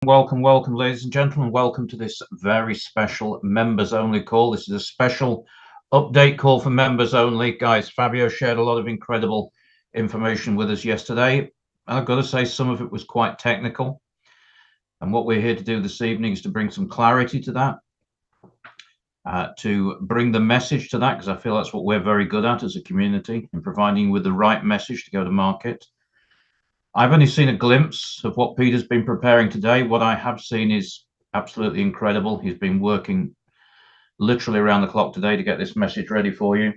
Welcome, ladies and gentlemen. Welcome to this very special members only call. This is a special update call for members only. Guys, Fabio shared a lot of incredible information with us yesterday. I've got to say, some of it was quite technical. And what we're here to do this evening is to bring some clarity to that, to bring the message to that, because I feel that's what we're very good at as a community, in providing you with the right message to go to market. I've only seen a glimpse of what Peter's been preparing today. What I have seen is absolutely incredible. He's been working literally around the clock today to get this message ready for you.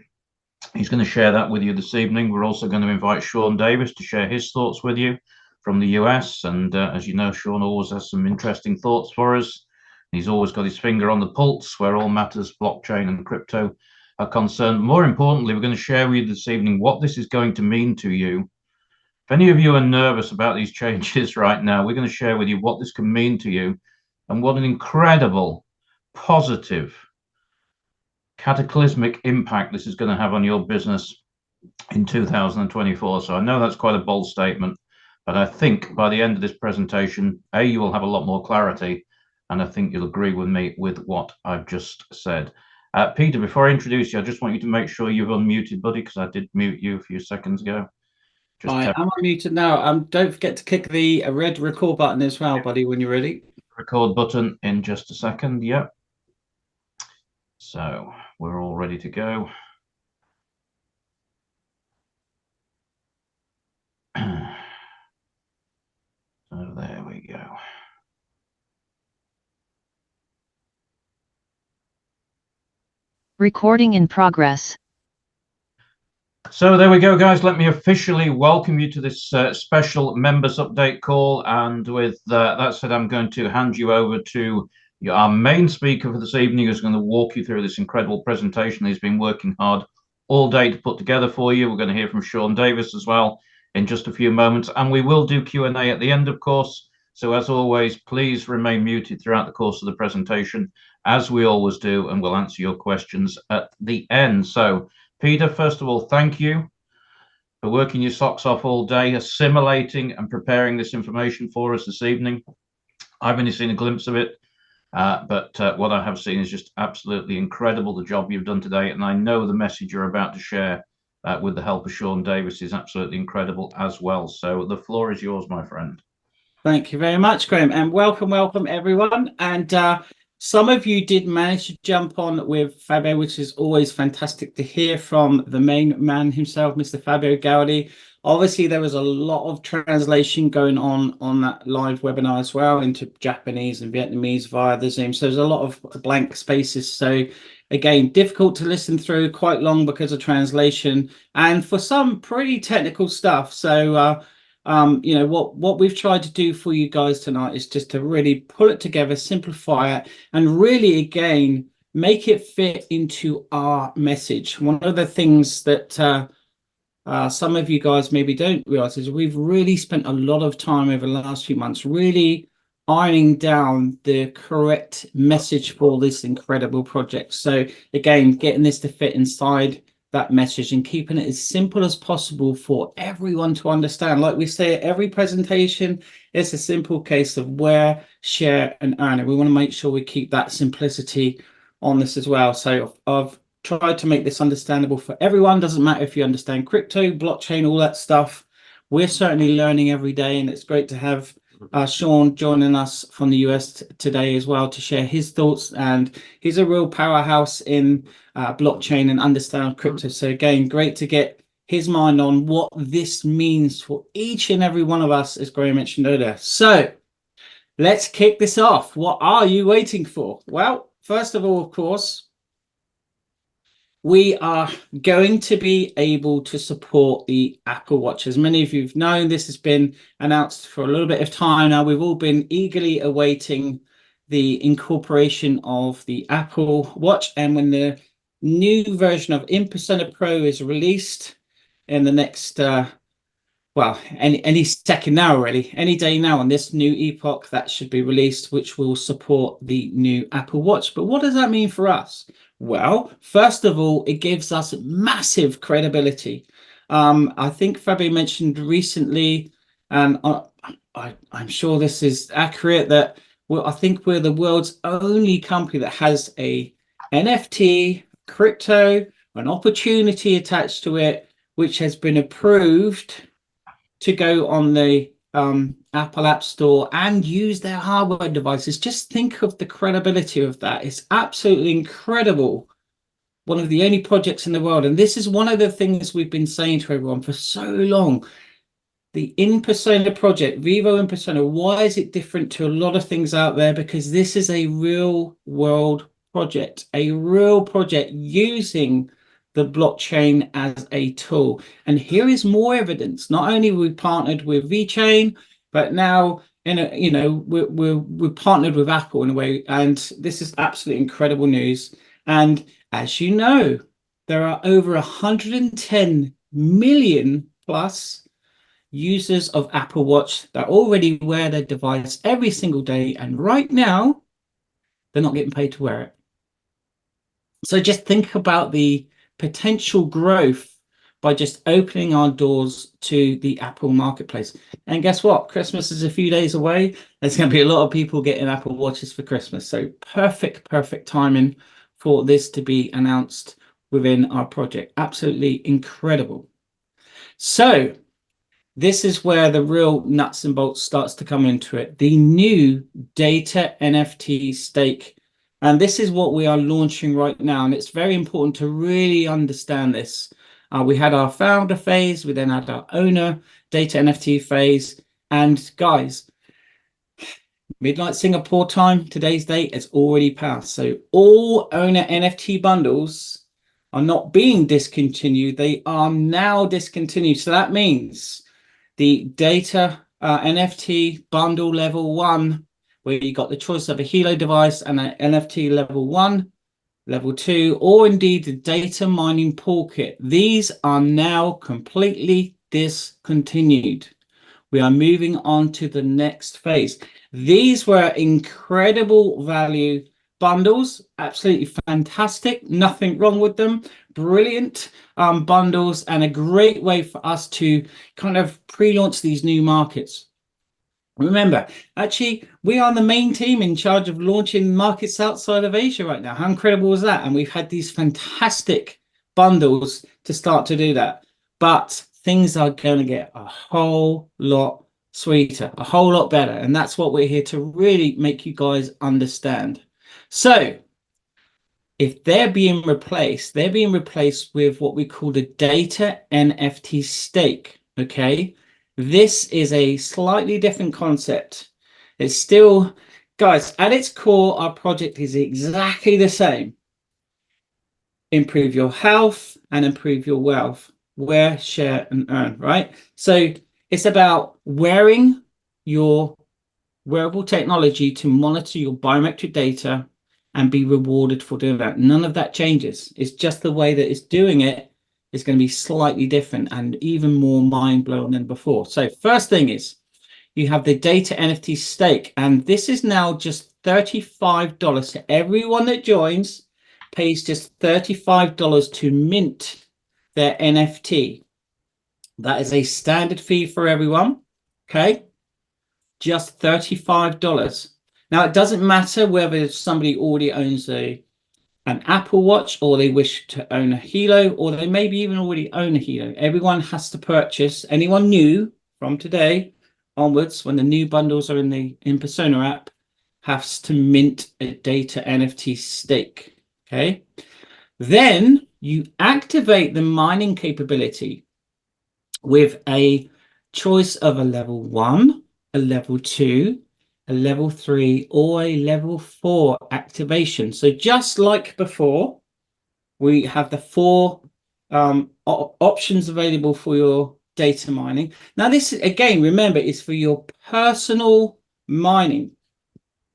He's going to share that with you this evening. We're also going to invite Sean Davis to share his thoughts with you from the US. And as you know, Sean always has some interesting thoughts for us. He's always got his finger on the pulse where all matters blockchain and crypto are concerned. More importantly, we're going to share with you this evening what this is going to mean to you. If any of you are nervous about these changes right now, we're going to share with you what this can mean to you and what an incredible, positive, cataclysmic impact this is going to have on your business in 2024. So I know that's quite a bold statement, but I think by the end of this presentation, you will have a lot more clarity, and I think you'll agree with me with what I've just said. Peter, before I introduce you, I just want you to make sure you've unmuted, buddy, because I did mute you a few seconds ago. I am unmuted now. Don't forget to click the red record button as well, buddy, when you're ready. Record button in just a second. Yep. So we're all ready to go. So there we go. Recording in progress. So there we go, guys. Let me officially welcome you to this special members update call. And with that said, I'm going to hand you over to our main speaker for this evening, who's going to walk you through this incredible presentation he's been working hard all day to put together for you. We're going to hear from Sean Davis as well in just a few moments, and we will do Q&A at the end, of course. So as always, please remain muted throughout the course of the presentation, as we always do, and we'll answer your questions at the end. So Peter, first of all, thank you for working your socks off all day, assimilating and preparing this information for us this evening. I've only seen a glimpse of it, but what I have seen is just absolutely incredible, the job you've done today. And I know the message you're about to share with the help of Sean Davis is absolutely incredible as well. So the floor is yours, my friend. Thank you very much, Graham, and welcome everyone. And some of you did manage to jump on with Fabio, which is always fantastic to hear from the main man himself, Mr. Fabio Gaudi. Obviously, there was a lot of translation going on that live webinar as well into Japanese and Vietnamese via the Zoom. So there's a lot of blank spaces. So again, difficult to listen through, quite long because of translation, and for some pretty technical stuff. So you know, what we've tried to do for you guys tonight is just to really pull it together, simplify it, and really again make it fit into our message. One of the things that some of you guys maybe don't realize is we've really spent a lot of time over the last few months really ironing down the correct message for this incredible project. So again, getting this to fit inside that message and keeping it as simple as possible for everyone to understand. Like we say at every presentation, it's a simple case of wear, share, and earn. And we want to make sure we keep that simplicity on this as well. So I've tried to make this understandable for everyone. Doesn't matter if you understand crypto, blockchain, all that stuff. We're certainly learning every day, and it's great to have Sean joining us from the US today as well to share his thoughts. And he's a real powerhouse in blockchain and understand crypto. So again, great to get his mind on what this means for each and every one of us, as Graham mentioned earlier. So let's kick this off. What are you waiting for? Well, first of all, of course, we are going to be able to support the Apple Watch. As many of you have known, this has been announced for a little bit of time now. We've all been eagerly awaiting the incorporation of the Apple Watch. And when the new version of In-Persona Pro is released in the next, well, any second now, really, any day now on this new epoch, that should be released, which will support the new Apple Watch. But what does that mean for us? Well, first of all, it gives us massive credibility. I think Fabio mentioned recently And I'm sure this is accurate, that I think we're the world's only company that has a NFT, crypto, an opportunity attached to it, which has been approved to go on the Apple App Store and use their hardware devices. Just think of the credibility of that. It's absolutely incredible. One of the only projects in the world. And this is one of the things we've been saying to everyone for so long. The In Persona project, Vivo In Persona, why is it different to a lot of things out there? Because this is a real world project, a real project using the blockchain as a tool. And here is more evidence. Not only we partnered with VeChain, but now we're partnered with Apple in a way. And this is absolutely incredible news. And as you know, there are over 110 million plus users of Apple Watch that already wear their device every single day. And right now, they're not getting paid to wear it. So just think about the potential growth by just opening our doors to the Apple marketplace. And guess what? Christmas is a few days away. There's going to be a lot of people getting Apple Watches for Christmas. So perfect timing for this to be announced within our project. Absolutely incredible. So this is where the real nuts and bolts starts to come into it. The new data NFT stake. And this is what we are launching right now. And it's very important to really understand this. We had our founder phase. We then had our owner data NFT phase. And guys, midnight Singapore time, today's date has already passed. So all owner NFT bundles are not being discontinued. They are now discontinued. So that means the data NFT bundle level 1, where you got the choice of a Hilo device and an NFT level 1, level 2, or indeed the data mining pool kit. These are now completely discontinued. We are moving on to the next phase. These were incredible value bundles, absolutely fantastic, nothing wrong with them, brilliant bundles, and a great way for us to kind of pre-launch these new markets. Remember, actually, we are the main team in charge of launching markets outside of Asia right now. How incredible is that? And we've had these fantastic bundles to start to do that. But things are going to get a whole lot sweeter, a whole lot better. And that's what we're here to really make you guys understand. So if they're being replaced with what we call the data NFT stake, okay? This is a slightly different concept. It's still, guys, at its core, our project is exactly the same. Improve your health and improve your wealth. Wear, share, and earn, right? So it's about wearing your wearable technology to monitor your biometric data and be rewarded for doing that. None of that changes. It's just the way that it's doing it is going to be slightly different and even more mind-blowing than before. So first thing is you have the data NFT stake, and this is now just $35. So everyone that joins pays just $35 to mint their NFT. That is a standard fee for everyone, okay? Just $35. Now, it doesn't matter whether somebody already owns an Apple Watch, or they wish to own a Hilo, or they maybe even already own a Hilo. Everyone has to purchase, anyone new from today onwards, when the new bundles are in the In Persona app, has to mint a data NFT stake, okay? Then you activate the mining capability with a choice of a level 1, a level 2, a level 3, or a level 4 activation. So just like before, we have the 4 options available for your data mining. Now this, again, remember, is for your personal mining.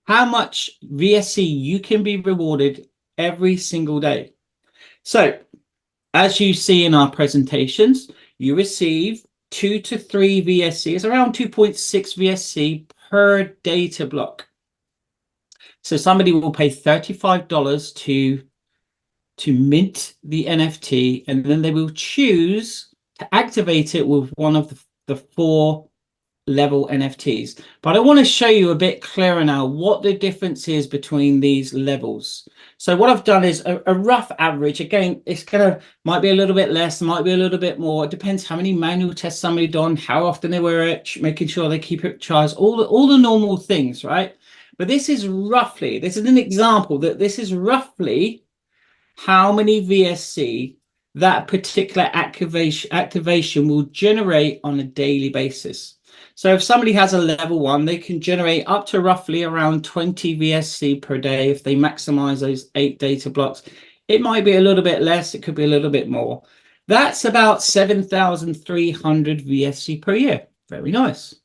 How much VSC you can be rewarded every single day. So as you see in our presentations, you receive 2 to 3 VSC. It's around 2.6 VSC per data block. So somebody will pay $35 to mint the NFT, and then they will choose to activate it with one of the 4 level NFTs. But I want to show you a bit clearer now what the difference is between these levels. So what I've done is a rough average. Again, it's might be a little bit less, might be a little bit more. It depends how many manual tests somebody done, how often they wear it, making sure they keep it charged, all the normal things, right? But this is an example that this is roughly how many VSC that particular activation will generate on a daily basis. So if somebody has a level 1, they can generate up to roughly around 20 VSC per day if they maximize those 8 data blocks. It might be a little bit less, it could be a little bit more. That's about 7,300 VSC per year. Very nice.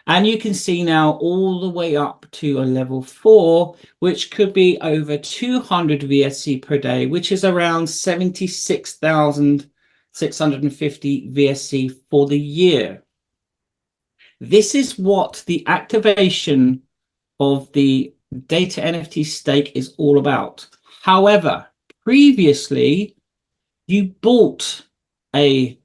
And you can see now all the way up to a level 4, which could be over 200 VSC per day, which is around 76,650 VSC for the year. This is what the activation of the data NFT stake is all about. However, previously, you bought a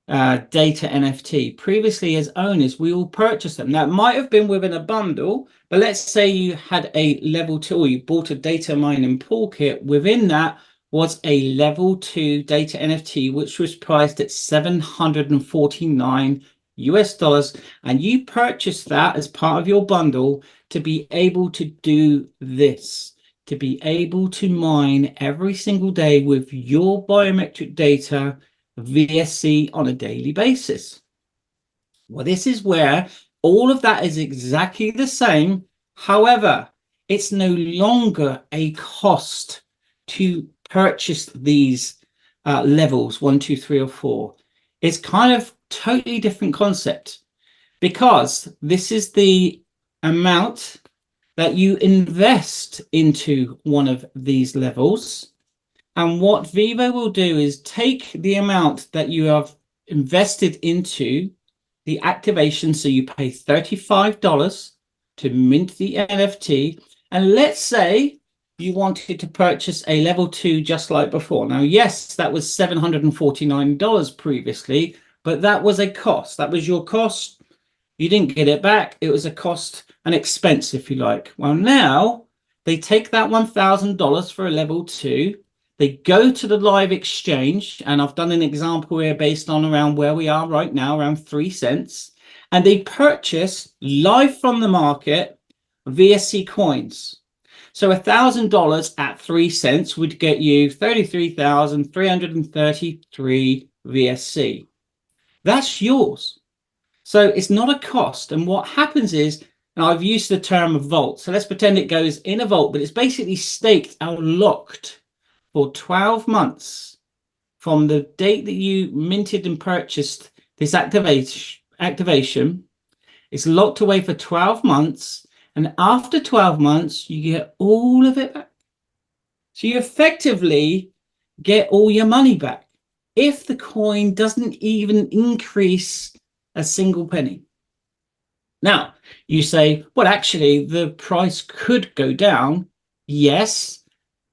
data NFT. Previously, as owners, we will purchase them. Now, it might have been within a bundle, but let's say you had a level 2, or you bought a data mining pool kit. Within that was a level 2 data NFT, which was priced at $749 US, and you purchased that as part of your bundle to be able to do this, to be able to mine every single day with your biometric data VSC on a daily basis. Well, this is where all of that is exactly the same. However, it's no longer a cost to purchase these levels 1, 2, 3, or 4. It's kind of totally different concept, because this is the amount that you invest into one of these levels. And what Vivo will do is take the amount that you have invested into the activation. So you pay $35 to mint the NFT. And let's say you wanted to purchase a level 2 just like before. Now, yes, that was $749 previously, but that was a cost. That was your cost. You didn't get it back. It was a cost, an expense, if you like. Well, now they take that $1,000 for a level 2. They go to the live exchange, and I've done an example here based on around where we are right now, around 3 cents. And they purchase live from the market VSC coins. So $1,000 at 3 cents would get you 33,333 VSC. That's yours. So it's not a cost. And what happens is, and I've used the term vault. So let's pretend it goes in a vault, but it's basically staked out, locked for 12 months from the date that you minted and purchased this activation. It's locked away for 12 months. And after 12 months, you get all of it back. So you effectively get all your money back if the coin doesn't even increase a single penny. Now, you say, well, actually, the price could go down. Yes,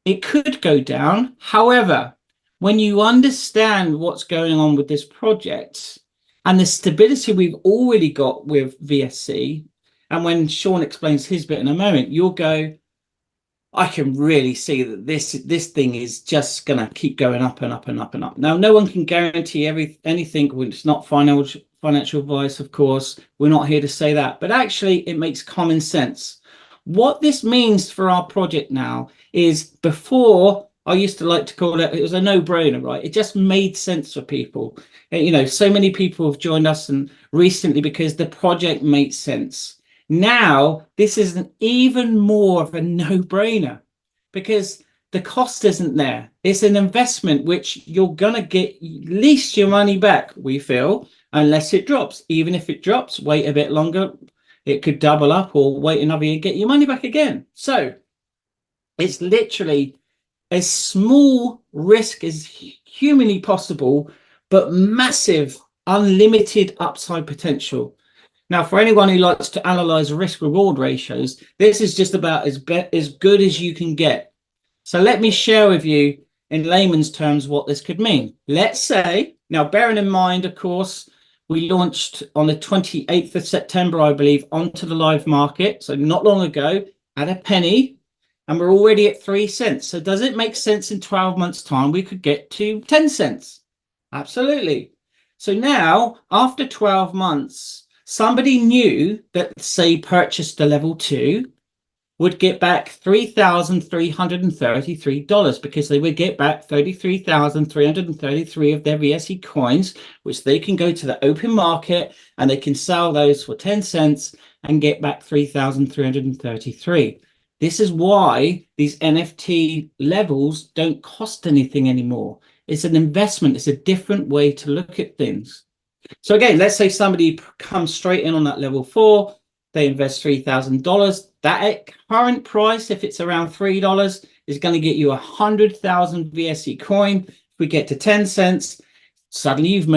it could go down. However, when you understand what's going on with this project and the stability we've already got with VSC, and when Sean explains his bit in a moment, you'll go, I can really see that this thing is just going to keep going up and up and up and up. Now, no one can guarantee anything. It's not financial advice, of course. We're not here to say that. But actually, it makes common sense. What this means for our project now is, before, I used to like to call it was a no-brainer, right? It just made sense for people. You know, so many people have joined us and recently because the project made sense. Now, this is even more of a no-brainer because the cost isn't there. It's an investment which you're going to get at least your money back, we feel, unless it drops. Even if it drops, wait a bit longer. It could double up, or wait another year, get your money back again. So it's literally as small risk as humanly possible, but massive, unlimited upside potential. Now, for anyone who likes to analyze risk-reward ratios, this is just about as good as you can get. So let me share with you in layman's terms what this could mean. Let's say, now bearing in mind, of course, We launched on the 28th of September, I believe, onto the live market. So not long ago, at a penny, and we're already at 3 cents. So does it make sense in 12 months' time we could get to 10 cents? Absolutely. So now, after 12 months, somebody new that, say, purchased the level 2 would get back $3,333 because they would get back 33,333 of their VSE coins, which they can go to the open market and they can sell those for 10 cents and get back 3,333. This is why these NFT levels don't cost anything anymore. It's an investment. It's a different way to look at things. So again, let's say somebody comes straight in on that level 4. They invest $3,000. That at current price, if it's around $3, is going to get you 100,000 VSE coin. If we get to 10 cents, suddenly you've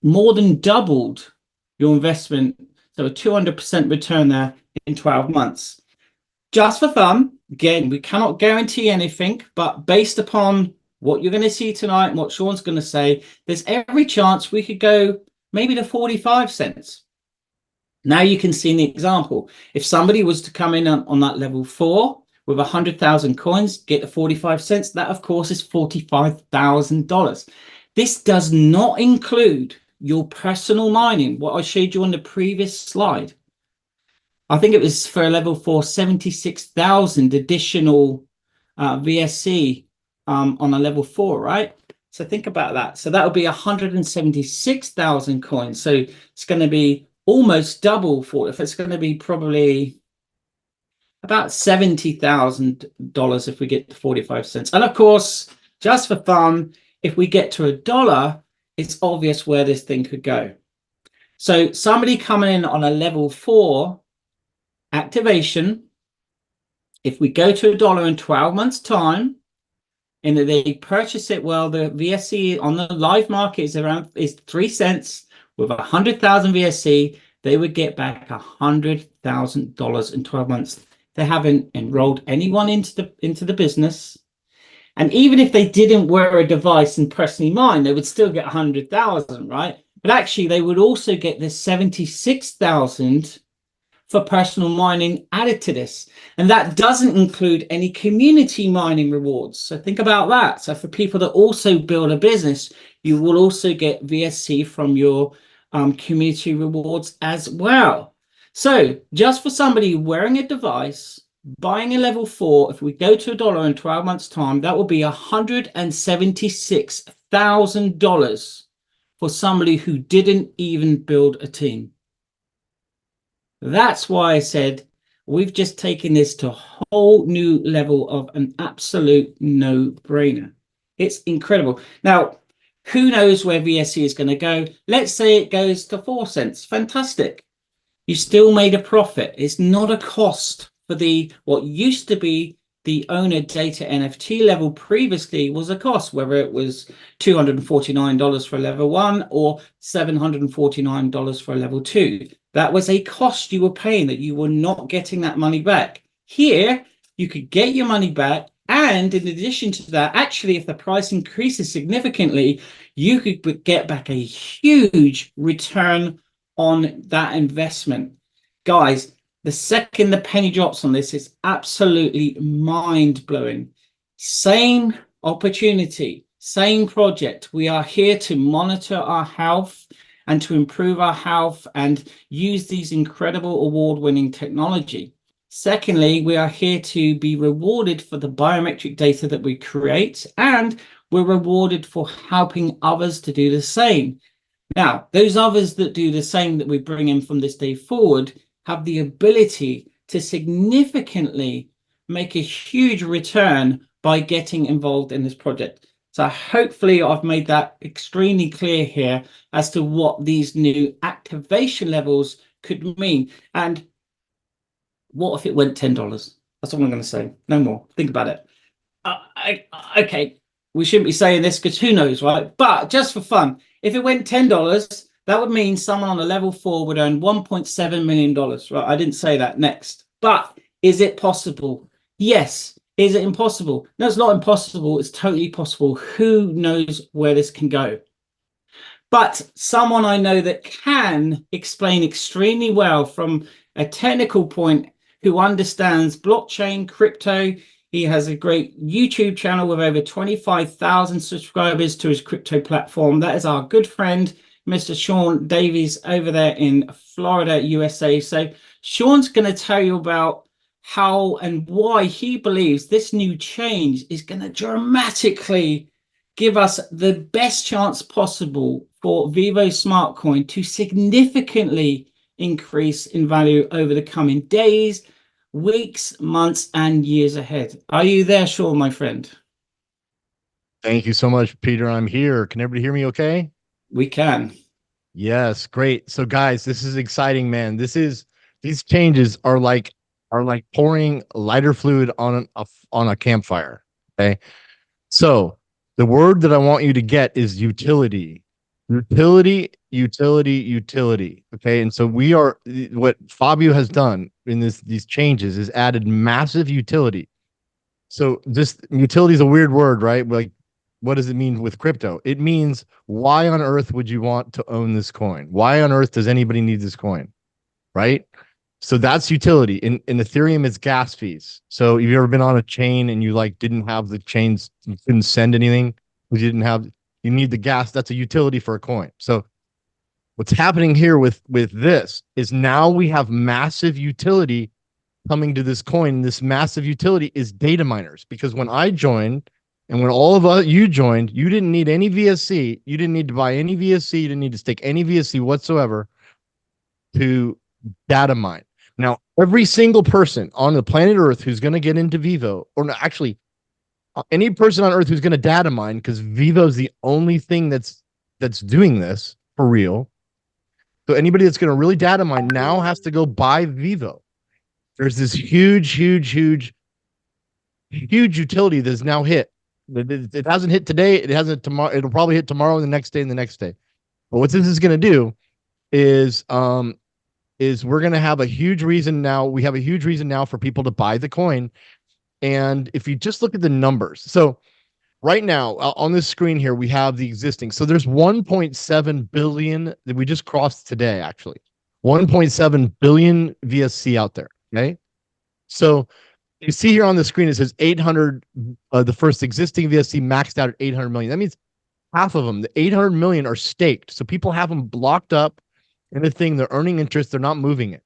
more than doubled your investment. So a 200% return there in 12 months. Just for fun, again, we cannot guarantee anything, but based upon what you're going to see tonight and what Sean's going to say, there's every chance we could go maybe to 45 cents. Now you can see an example. If somebody was to come in on that level 4 with 100,000 coins, get to 45 cents, that of course is $45,000. This does not include your personal mining, what I showed you on the previous slide. I think it was for a level 4, 76,000 additional VSC on a level 4, right? So think about that. So that would be 176,000 coins. So it's going to be almost double for if it's going to be probably about $70,000 if we get to 45 cents. And of course, just for fun, if we get to $1, it's obvious where this thing could go. So somebody coming in on a level 4 activation, if we go to $1 in 12 months time and they purchase it, well, the VSC on the live market is 3 cents. With 100,000 VSC, they would get back $100,000 in 12 months. They haven't enrolled anyone into the business. And even if they didn't wear a device and personally mine, they would still get 100,000, right? But actually, they would also get this 76,000 for personal mining added to this. And that doesn't include any community mining rewards. So think about that. So for people that also build a business, you will also get VSC from your community rewards as well. So just for somebody wearing a device, buying a level 4, if we go to $1 in 12 months time, that will be $176,000 for somebody who didn't even build a team. That's why I said we've just taken this to a whole new level of an absolute no-brainer. It's incredible. Now, who knows where VSC is going to go? Let's say it goes to 4 cents. Fantastic. You still made a profit. It's not a cost for what used to be the owner data NFT level previously was a cost, whether it was $249 for level 1 or $749 for level 2. That was a cost you were paying that you were not getting that money back. Here, you could get your money back. And in addition to that, actually, if the price increases significantly, you could get back a huge return on that investment. Guys, the second the penny drops on this, it's absolutely mind-blowing. Same opportunity, same project. We are here to monitor our health and to improve our health and use these incredible award-winning technology. Secondly, we are here to be rewarded for the biometric data that we create, and we're rewarded for helping others to do the same. Now, those others that do the same that we bring in from this day forward have the ability to significantly make a huge return by getting involved in this project. So hopefully I've made that extremely clear here as to what these new activation levels could mean. And what if it went $10? That's all I'm going to say. No more. Think about it. Okay, we shouldn't be saying this because who knows, right? But just for fun, if it went $10, that would mean someone on a level 4 would earn $1.7 million, right? I didn't say that next. But is it possible? Yes. Is it impossible? No, it's not impossible. It's totally possible. Who knows where this can go? but someone I know that can explain extremely well from a technical point, who understands blockchain, crypto. He has a great YouTube channel with over 25,000 subscribers to his crypto platform. That is our good friend, Mr. Sean Davies, over there in Florida, USA. So Sean's going to tell you about how and why he believes this new change is going to dramatically give us the best chance possible for Vivo Smart Coin to significantly increase in value over the coming days, weeks, months, and years ahead. Are you there, Sean, my friend? Thank you so much, Peter. I'm here. Can everybody hear me okay? We can. Yes, great. So guys, this is exciting, man. These changes are like pouring lighter fluid on a campfire. Okay. So the word that I want you to get is utility. Utility, utility, utility. Okay. And so what Fabio has done in these changes is added massive utility. So this utility is a weird word, right? Like, what does it mean with crypto? It means, why on earth would you want to own this coin? Why on earth does anybody need this coin? Right? So that's utility. In Ethereum, it's gas fees. So if you've ever been on a chain and you like didn't have the chains, you couldn't send anything, you need the gas. That's a utility for a coin. So what's happening here with this is now we have massive utility coming to this coin. This massive utility is data miners, because when I joined and when all of you joined, you didn't need any VSC. You didn't need to buy any VSC. You didn't need to stake any VSC whatsoever to data mine. Now, every single person on the planet Earth who's going to get into Vivo, or no, actually any person on Earth who's going to data mine, because Vivo is the only thing that's doing this for real. So anybody that's going to really data mine now has to go buy Vivo. There's this huge utility that's now hit. It hasn't hit today. It hasn't tomorrow. It'll probably hit tomorrow and the next day and the next day. But what this is going to do is we're going to have a huge reason now. We have a huge reason now for people to buy the coin. And if you just look at the numbers, so right now on this screen here, we have the existing. So there's 1.7 billion that we just crossed today, actually. 1.7 billion VSC out there. Okay. So you see here on the screen, it says 800, the first existing VSC maxed out at 800 million. That means half of them, the 800 million, are staked. So people have them blocked up in the thing. They're earning interest. They're not moving it.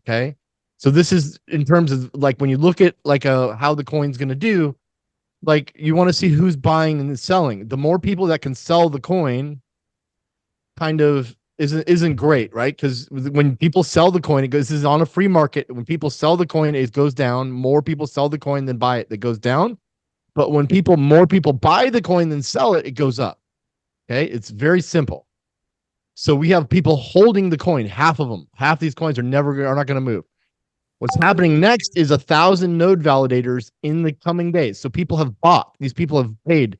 Okay. So this is in terms of like, when you look at like how the coin's going to do, like you want to see who's buying and selling. The more people that can sell the coin kind of isn't great, right? Because when people sell the coin, this is on a free market. When people sell the coin, it goes down. More people sell the coin than buy it, it goes down. But when more people buy the coin than sell it, it goes up. Okay, it's very simple. So we have people holding the coin, half of them. Half these coins are not going to move. What's happening next is 1,000 node validators in the coming days. So people have bought. These people have paid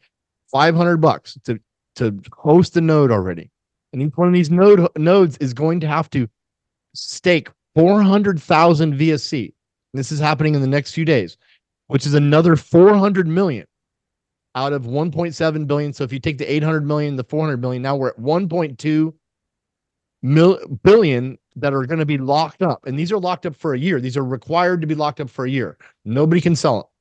$500 to host a node already. And each one of these nodes is going to have to stake 400,000 VSC. This is happening in the next few days, which is another 400 million out of 1.7 billion. So if you take the 800 million, the 400 million, now we're at 1.2 billion that are going to be locked up. And these are locked up for a year. These are required to be locked up for a year. Nobody can sell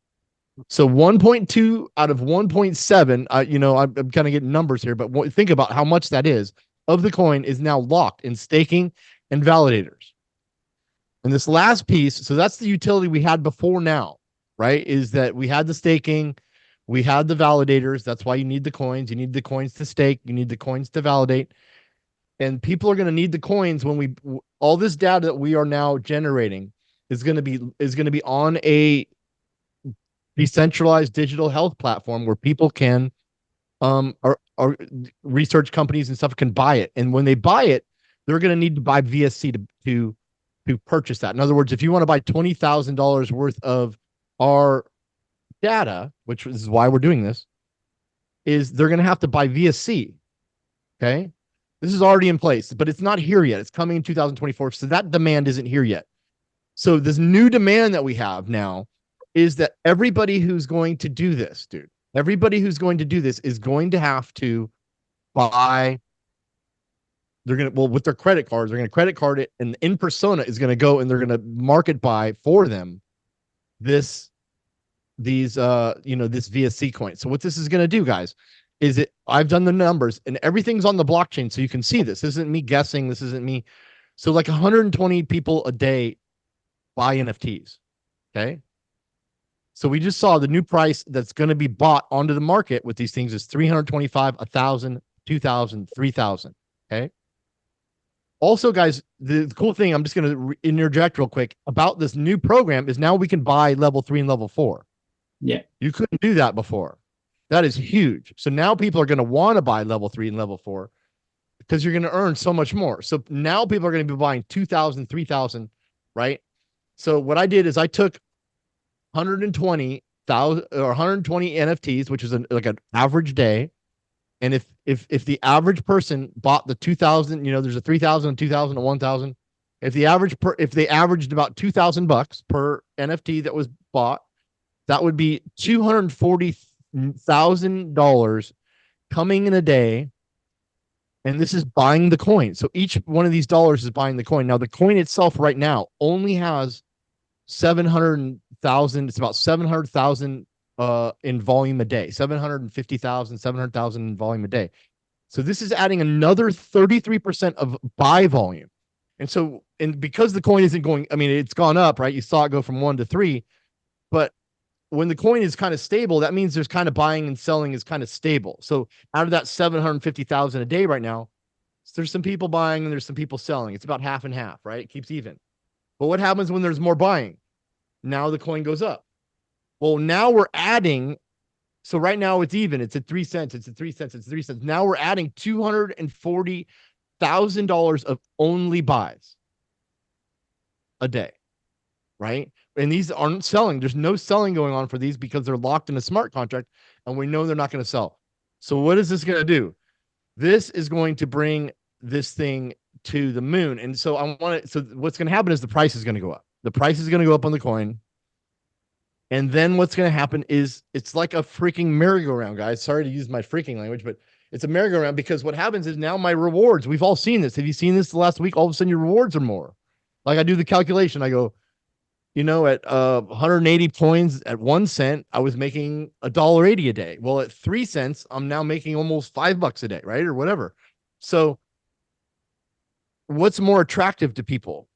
them. So 1.2 out of 1.7, I'm kind of getting numbers here, but think about how much that is of the coin is now locked in staking and validators. And this last piece, so that's the utility we had before now, right? Is that we had the staking, we had the validators. That's why you need the coins. You need the coins to stake. You need the coins to validate. And people are going to need the coins when all this data that we are now generating is going to be on a decentralized digital health platform where people can our research companies and stuff can buy it. And when they buy it, they're going to need to buy VSC to purchase that. In other words, if you want to buy $20,000 worth of our data, which is why we're doing this, is they're going to have to buy VSC. Okay. This is already in place, but it's not here yet. It's coming in 2024. So that demand isn't here yet. So this new demand that we have now is that everybody who's going to do this, everybody who's going to do this is going to have to buy they're going to, well, with their credit cards, they're going to credit card it, and in persona is going to go and they're going to market buy for them this this VSC coin. So what this is going to do, guys, is I've done the numbers and everything's on the blockchain, so you can see this. This isn't me guessing. This isn't me. So like 120 people a day buy NFTs. Okay. So we just saw the new price that's going to be bought onto the market with these things is 325, 1,000, 2,000, 3,000. Okay. Also, guys, the cool thing, I'm just going to interject real quick about this new program is now we can buy level 3 and level 4. Yeah. You couldn't do that before. That is huge. So now people are going to want to buy level 3 and level 4 because you're going to earn so much more. So now people are going to be buying 2,000, 3,000, right? So what I did is I took 120,000 or 120 NFTs, which is like an average day. And if the average person bought the 2,000, there's a 3,000, 2,000, and 1,000. If they averaged about $2,000 per NFT that was bought, that would be $240,000 coming in a day. And this is buying the coin. So each one of these dollars is buying the coin. Now the coin itself right now only has 700,000. It's about 700,000 in volume a day, 750,000, 700,000 in volume a day. So this is adding another 33% of buy volume. And so, and because the coin isn't going, I mean, it's gone up, right? You saw it go from 1 to 3, but when the coin is kind of stable, that means there's kind of buying and selling is kind of stable. So out of that 750,000 a day right now, there's some people buying and there's some people selling. It's about half and half, right? It keeps even. But what happens when there's more buying? Now the coin goes up. Well, now we're adding. So right now it's even. It's at 3 cents. It's at 3 cents. It's 3 cents. Now we're adding $240,000 of only buys a day, right? And these aren't selling. There's no selling going on for these because they're locked in a smart contract and we know they're not going to sell. So what is this going to do? This is going to bring this thing to the moon. And so so what's going to happen is the price is going to go up. The price is going to go up on the coin. And then what's going to happen is it's like a freaking merry-go-round, guys. Sorry to use my freaking language, but it's a merry-go-round because what happens is now my rewards, we've all seen this. Have you seen this the last week? All of a sudden your rewards are more. Like I do the calculation. I go, at 180 coins at 1 cent, I was making $1.80 a day. Well, at 3 cents, I'm now making almost $5 a day, right? Or whatever. So what's more attractive to people?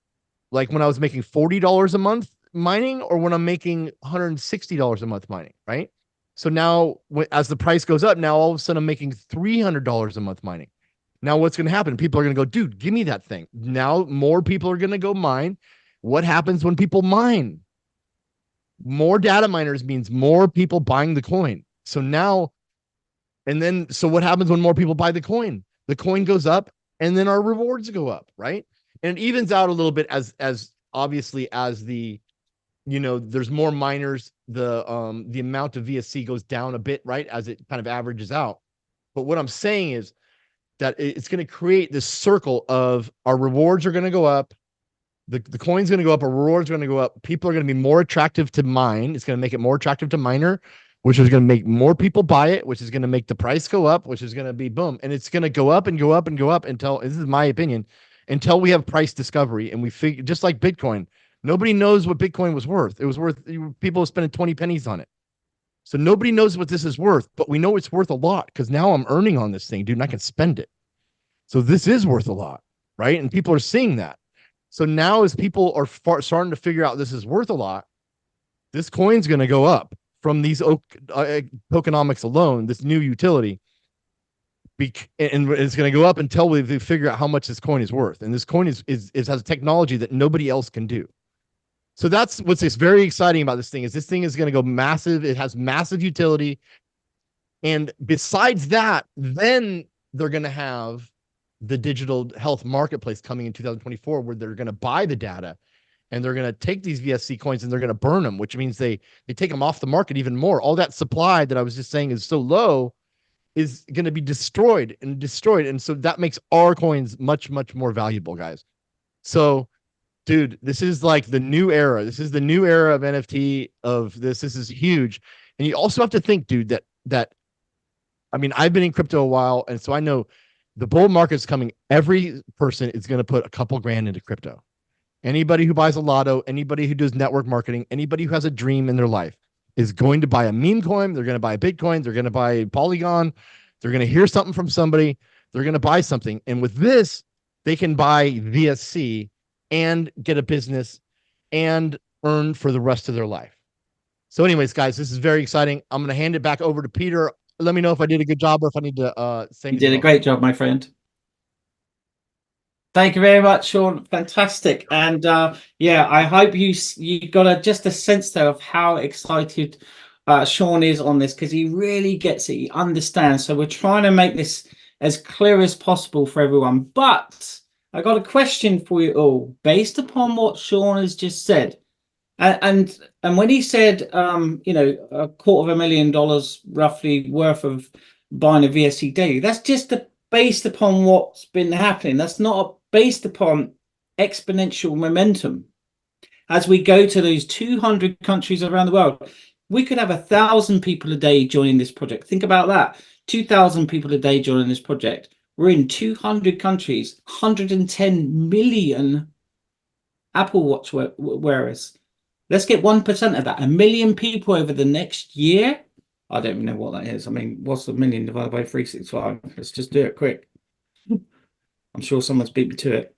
Like when I was making $40 a month mining or when I'm making $160 a month mining, right? So now as the price goes up, now all of a sudden I'm making $300 a month mining. Now what's going to happen? People are going to go, dude, give me that thing. Now more people are going to go mine. What happens when people mine? More data miners means more people buying the coin. So now, so what happens when more people buy the coin? The coin goes up and then our rewards go up, right? And it evens out a little bit as obviously as there's more miners, the amount of VSC goes down a bit, right? As it kind of averages out. But what I'm saying is that it's going to create this circle of our rewards are going to go up. The coin's going to go up, our rewards are going to go up. People are going to be more attractive to mine. It's going to make it more attractive to miner, which is going to make more people buy it, which is going to make the price go up, which is going to be boom. And it's going to go up and go up and go up until, this is my opinion, until we have price discovery. And we figure, just like Bitcoin, nobody knows what Bitcoin was worth. It was worth, people spending 20 pennies on it. So nobody knows what this is worth, but we know it's worth a lot because now I'm earning on this thing, dude, and I can spend it. So this is worth a lot, right? And people are seeing that. So now as people are starting to figure out this is worth a lot, this coin's going to go up from these tokenomics alone, this new utility. And it's going to go up until we figure out how much this coin is worth. And this coin has a technology that nobody else can do. So that's what's very exciting about this thing is going to go massive. It has massive utility. And besides that, then they're going to have the digital health marketplace coming in 2024, where they're going to buy the data and they're going to take these VSC coins and they're going to burn them, which means they take them off the market even more. All that supply that I was just saying is so low is going to be destroyed. And so that makes our coins much, much more valuable, guys. So, dude, this is like the new era. This is the new era of NFT of this. This is huge. And you also have to think, dude, that I mean, I've been in crypto a while. And so I know The bull market's coming. Every person is going to put a couple grand into crypto. Anybody who buys a lotto, anybody who does network marketing, anybody who has a dream in their life is going to buy a meme coin. They're going to buy a Bitcoin. They're going to buy Polygon. They're going to hear something from somebody. They're going to buy something. And with this, they can buy VSC and get a business and earn for the rest of their life. So anyways, guys, this is very exciting. I'm going to hand it back over to Peter. Let me know if I did a good job or if I need to say You did a great job, my friend. Thank you very much, Sean. Fantastic. And yeah, I hope you got just a sense there of how excited Sean is on this, because he really gets it. He understands. So we're trying to make this as clear as possible for everyone. But I got a question for you all based upon what Sean has just said. And when he said, you know, $250,000 roughly worth of buying a VSC daily, that's just based upon what's been happening. That's not based upon exponential momentum. As we go to those 200 countries around the world, we could have 1,000 people a day joining this project. Think about that. 2,000 people a day joining this project. We're in 200 countries, 110 million Apple Watch wearers. Let's get 1% of that. 1 million people over the next year. I don't even know what that is. I mean, what's a million divided by 365? Let's just do it quick. I'm sure someone's beat me to it.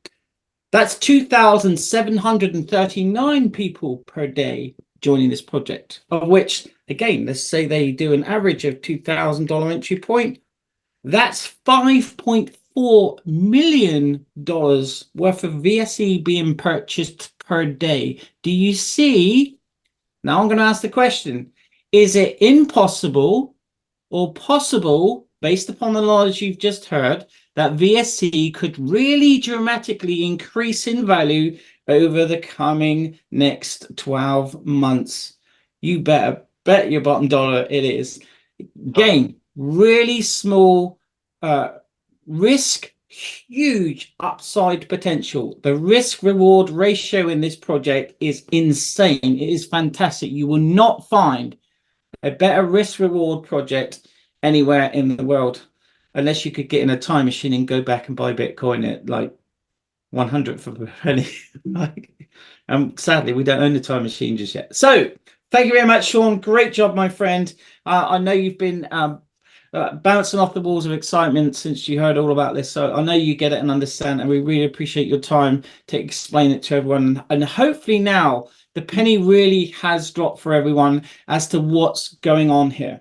That's 2,739 people per day joining this project, of which, again, let's say they do an average of $2,000 entry point. That's $5.4 million worth of VSE being purchased per day. Do you see? Now I'm going to ask the question, is it impossible or possible, based upon the knowledge you've just heard, that VSC could really dramatically increase in value over the coming next 12 months? You better bet your bottom dollar it is. Again, really small risk, huge upside potential. The risk reward ratio in this project is insane. It is fantastic. You will not find a better risk reward project anywhere in the world, unless you could get in a time machine and go back and buy Bitcoin at like 100th of a penny. Sadly, we don't own the time machine just yet. So thank you very much, Sean. Great job, my friend. I know you've been bouncing off the walls of excitement since you heard all about this. So I know you get it and understand, and we really appreciate your time to explain it to everyone. And hopefully now the penny really has dropped for everyone as to what's going on here.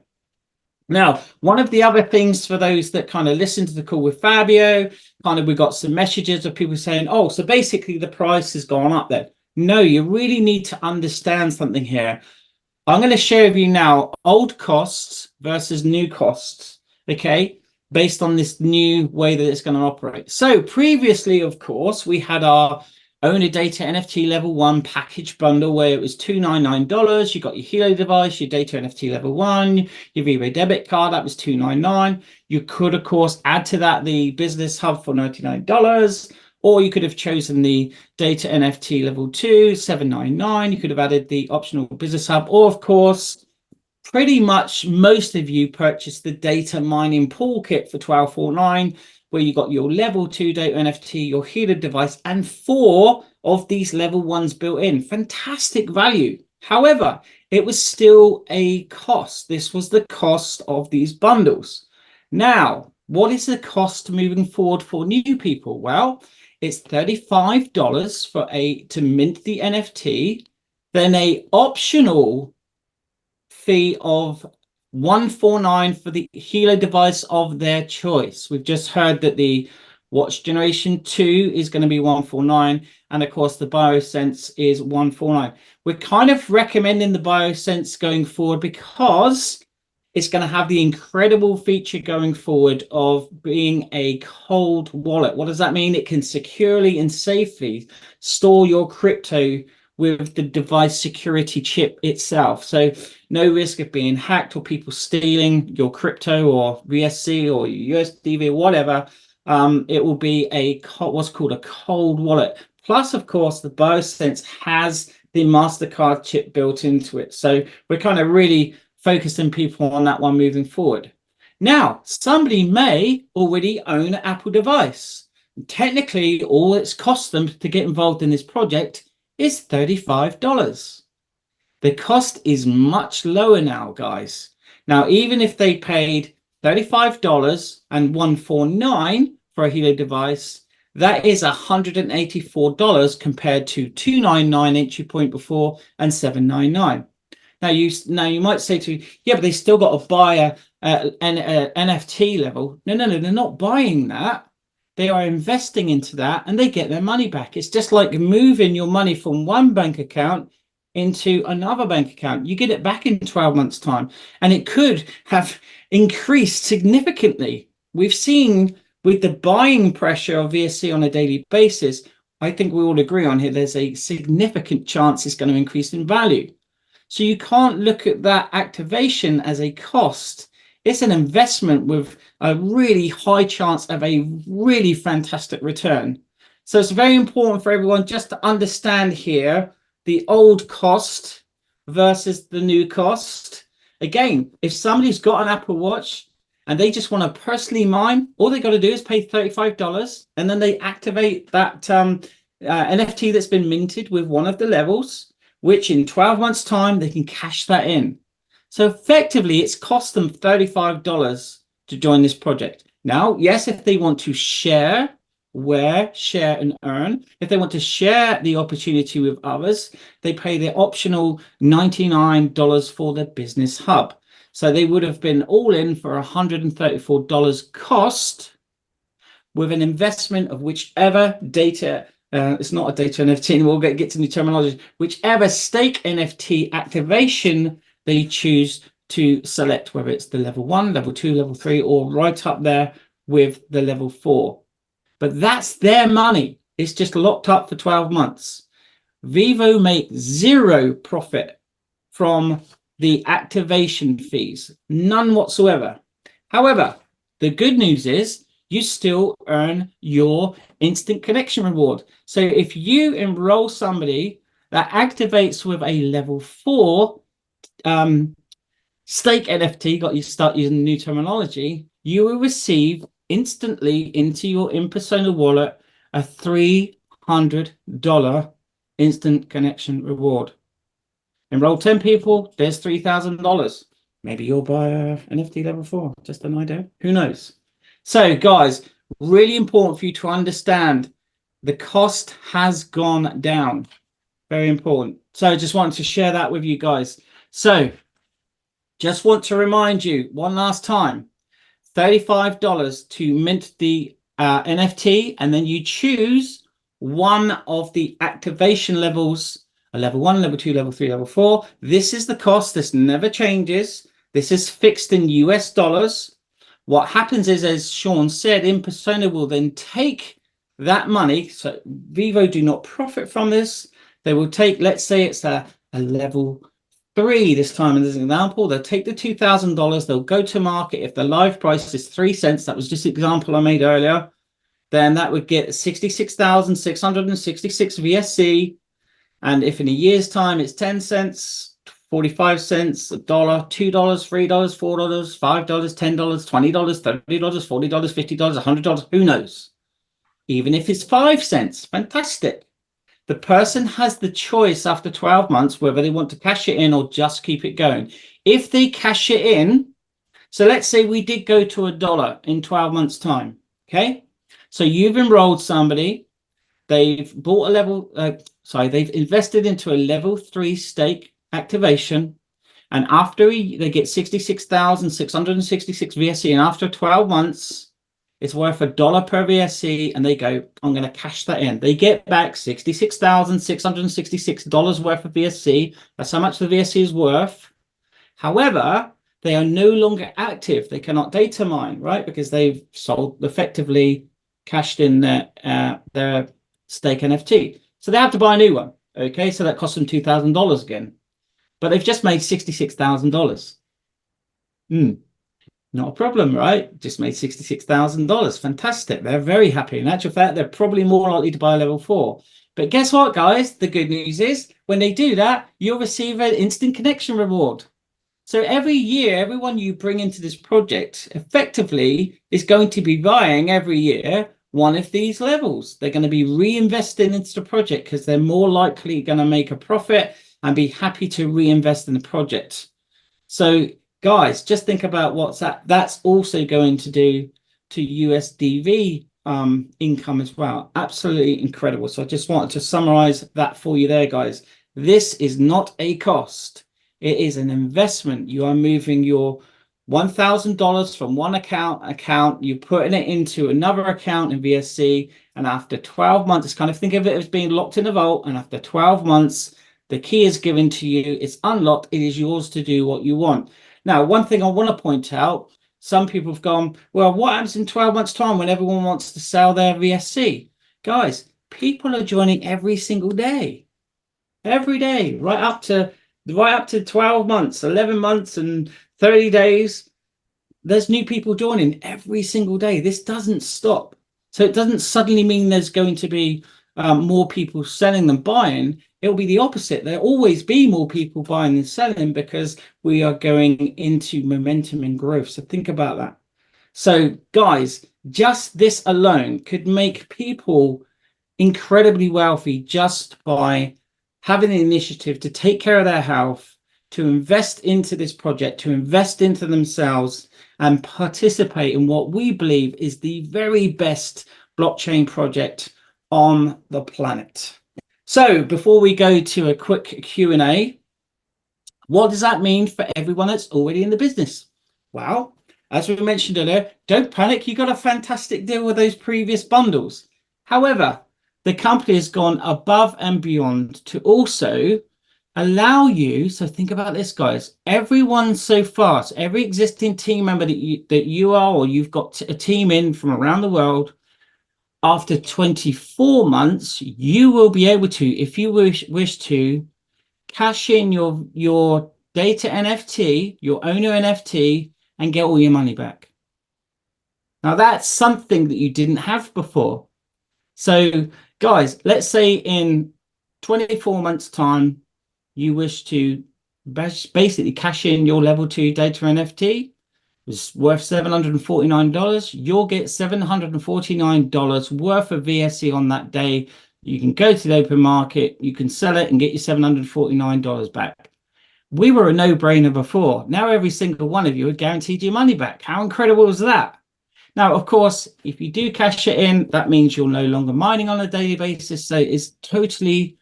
Now, one of the other things for those that kind of listen to the call with Fabio, we got some messages of people saying, oh, so basically the price has gone up then. No, you really need to understand something here. I'm going to share with you now old costs versus new costs, okay, based on this new way that it's going to operate. So previously, of course, we had our Owner Data NFT Level 1 package bundle where it was $299. You got your Hilo device, your Data NFT Level 1, your V-Ray debit card, that was $299. You could, of course, add to that the Business Hub for $99. Or you could have chosen the Data NFT Level 2, $799. You could have added the optional Business Hub. Or, of course, pretty much most of you purchased the Data Mining Pool Kit for $1249, where you got your Level 2 Data NFT, your Hilo device, and 4 of these Level 1s built in. Fantastic value. However, it was still a cost. This was the cost of these bundles. Now, what is the cost moving forward for new people? Well, it's $35 to mint the NFT, then a optional fee of $149 for the Hilo device of their choice. We've just heard that the Watch Generation 2 is going to be $149, and of course the BioSense is $149. We're kind of recommending the BioSense going forward because it's going to have the incredible feature going forward of being a cold wallet. What does that mean? It can securely and safely store your crypto with the device security chip itself. So no risk of being hacked or people stealing your crypto or VSC or USDV or whatever. It will be what's called a cold wallet. Plus, of course, the BioSense has the MasterCard chip built into it. So we're kind of really focusing people on that one moving forward. Now, somebody may already own an Apple device. Technically, all it's cost them to get involved in this project is $35. The cost is much lower now, guys. Now, even if they paid $35 and $149 for a Hilo device, that is $184 compared to $299 entry point before and $799. Now you might say to me, yeah, but they still got to buy an NFT level. No, they're not buying that. They are investing into that and they get their money back. It's just like moving your money from one bank account into another bank account. You get it back in 12 months' time, and it could have increased significantly. We've seen with the buying pressure of VSC on a daily basis, I think we all agree on here, there's a significant chance it's going to increase in value. So you can't look at that activation as a cost. It's an investment with a really high chance of a really fantastic return. So it's very important for everyone just to understand here the old cost versus the new cost. Again, if somebody's got an Apple Watch and they just want to personally mine, all they got to do is pay $35 and then they activate that NFT that's been minted with one of the levels, which in 12 months' time, they can cash that in. So effectively, it's cost them $35 to join this project. Now, yes, if they want to share and earn, if they want to share the opportunity with others, they pay the optional $99 for the business hub. So they would have been all in for $134 cost with an investment of whichever data, it's not a data NFT, and we'll get to new terminology, whichever stake NFT activation they choose to select, whether it's the level 1, level 2, level 3, or right up there with the level 4. But that's their money. It's just locked up for 12 months. Vivo make zero profit from the activation fees, none whatsoever. However, the good news is you still earn your instant connection reward. So if you enroll somebody that activates with a level 4 stake NFT, got you start using the new terminology, you will receive instantly into your InPersona wallet a $300 instant connection reward. Enroll 10 people, there's $3,000. Maybe you'll buy a NFT level 4, just an idea, who knows. So guys, really important for you to understand the cost has gone down. Very important. So I just wanted to share that with you guys. So just want to remind you one last time, $35 to mint the NFT, and then you choose one of the activation levels, a level 1, level 2, level 3, level 4. This is the cost. This never changes. This is fixed in US dollars. What happens is, as Sean said, InPersona will then take that money. So Vivo do not profit from this. They will take, let's say it's a level 3 this time in this example. They'll take the $2,000. They'll go to market. If the live price is 3 cents, that was just the example I made earlier, then that would get 66,666 VSC. And if in a year's time it's 10 cents, 45 cents, $1, $2, $3, $4, $5, $10, $20, $30, $40, $50, $100, who knows? Even if it's 5 cents, fantastic. The person has the choice after 12 months whether they want to cash it in or just keep it going. If they cash it in, so let's say we did go to $1 in 12 months' time, okay? So you've enrolled somebody, they've bought a level, they've invested into a level 3 stake activation, and after they get 66,666 VSC, and after 12 months, it's worth $1 per VSC, and they go, I'm going to cash that in. They get back $66,666 worth of VSC. That's how much the VSC is worth. However, they are no longer active. They cannot data mine, right? Because they've sold, effectively cashed in their stake NFT. So they have to buy a new one. Okay, so that costs them $2,000 again. But they've just made $66,000. Not a problem, right? Just made $66,000. Fantastic. They're very happy. In actual fact, they're probably more likely to buy a level 4. But guess what, guys? The good news is when they do that, you'll receive an instant connection reward. So every year, everyone you bring into this project effectively is going to be buying every year one of these levels. They're going to be reinvesting into the project because they're more likely going to make a profit and be happy to reinvest in the project. So guys, just think about what's that's also going to do to USDV income as well. Absolutely incredible. So I just wanted to summarize that for you there, guys. This is not a cost. It is an investment. You are moving your $1,000 from one account, you're putting it into another account in VSC, and after 12 months, kind of think of it as being locked in a vault, and after 12 months, the key is given to you, it's unlocked, it is yours to do what you want. Now, one thing I want to point out, some people have gone, well, what happens in 12 months' time when everyone wants to sell their VSC? Guys, people are joining every single day. Every day, right up to 12 months, 11 months, and 30 days. There's new people joining every single day. This doesn't stop. So it doesn't suddenly mean there's going to be more people selling than buying. It'll be the opposite. There'll always be more people buying than selling because we are going into momentum and growth. So think about that. So guys, just this alone could make people incredibly wealthy just by having the initiative to take care of their health, to invest into this project, to invest into themselves and participate in what we believe is the very best blockchain project on the planet. So before we go to a quick Q&A, what does that mean for everyone that's already in the business? Well, as we mentioned earlier, don't panic. You got a fantastic deal with those previous bundles. However, the company has gone above and beyond to also allow you, so think about this, guys, everyone so far, so every existing team member that you are, or you've got a team in from around the world, after 24 months, you will be able to, if you wish to, cash in your data NFT, your owner NFT, and get all your money back. Now, that's something that you didn't have before. So, guys, let's say in 24 months' time, you wish to basically cash in your level 2 data NFT. It's worth $749. You'll get $749 worth of VSC on that day. You can go to the open market, you can sell it and get your $749 back. We were a no-brainer before. Now every single one of you are guaranteed your money back. How incredible is that? Now, of course, if you do cash it in, that means you're no longer mining on a daily basis. So it's totally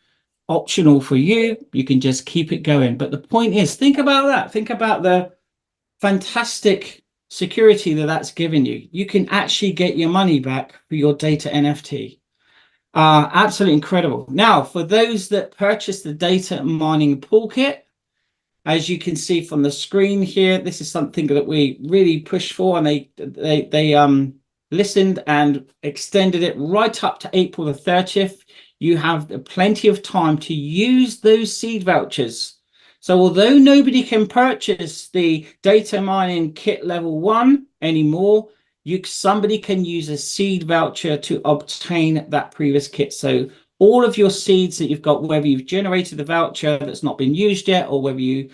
optional for you. You can just keep it going. But the point is, think about that. Think about the fantastic security that that's given you. You can actually get your money back for your data NFT. Absolutely incredible. Now, for those that purchase the data mining pool kit, as you can see from the screen here, this is something that we really pushed for, and they listened and extended it right up to April the 30th. You have plenty of time to use those seed vouchers. So although nobody can purchase the data mining kit level 1 anymore, somebody can use a seed voucher to obtain that previous kit. So all of your seeds that you've got, whether you've generated a voucher that's not been used yet, or whether you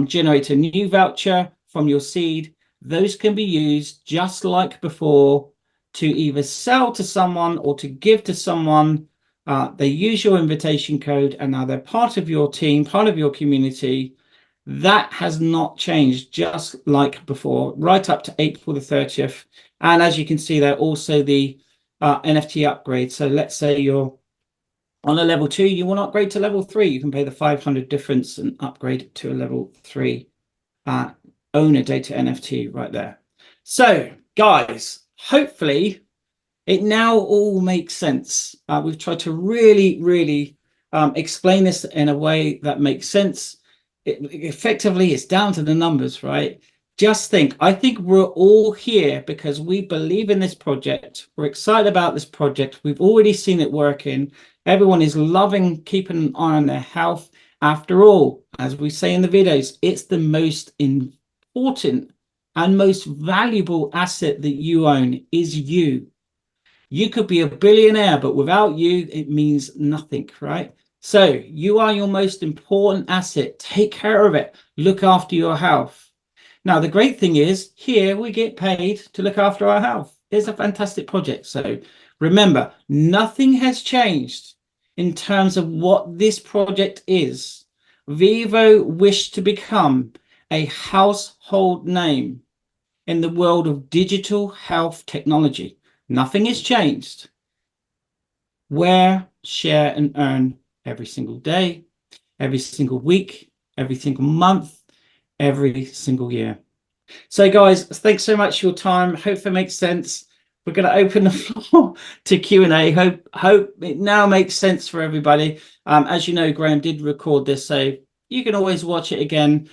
generate a new voucher from your seed, those can be used just like before to either sell to someone or to give to someone. They use your invitation code and now they're part of your team, part of your community. That has not changed, just like before, right up to April the 30th. And as you can see there, also the NFT upgrade. So let's say you're on a level 2, you want to upgrade to level 3. You can pay the 500 difference and upgrade to a level 3 owner data NFT right there. So guys, hopefully it now all makes sense. We've tried to really explain this in a way that makes sense. Effectively, it's down to the numbers, right? Just think, I think we're all here because we believe in this project. We're excited about this project. We've already seen it working. Everyone is loving keeping an eye on their health. After all, as we say in the videos, it's the most important and most valuable asset that you own is you. You could be a billionaire, but without you, it means nothing, right? So you are your most important asset. Take care of it. Look after your health. Now, the great thing is here we get paid to look after our health. It's a fantastic project. So remember, nothing has changed in terms of what this project is. Vivo wished to become a household name in the world of digital health technology. Nothing has changed. Wear, share, and earn every single day, every single week, every single month, every single year. So guys, thanks so much for your time. Hope it makes sense. We're going to open the floor to Q&A. Hope it now makes sense for everybody. As you know, Graham did record this, so you can always watch it again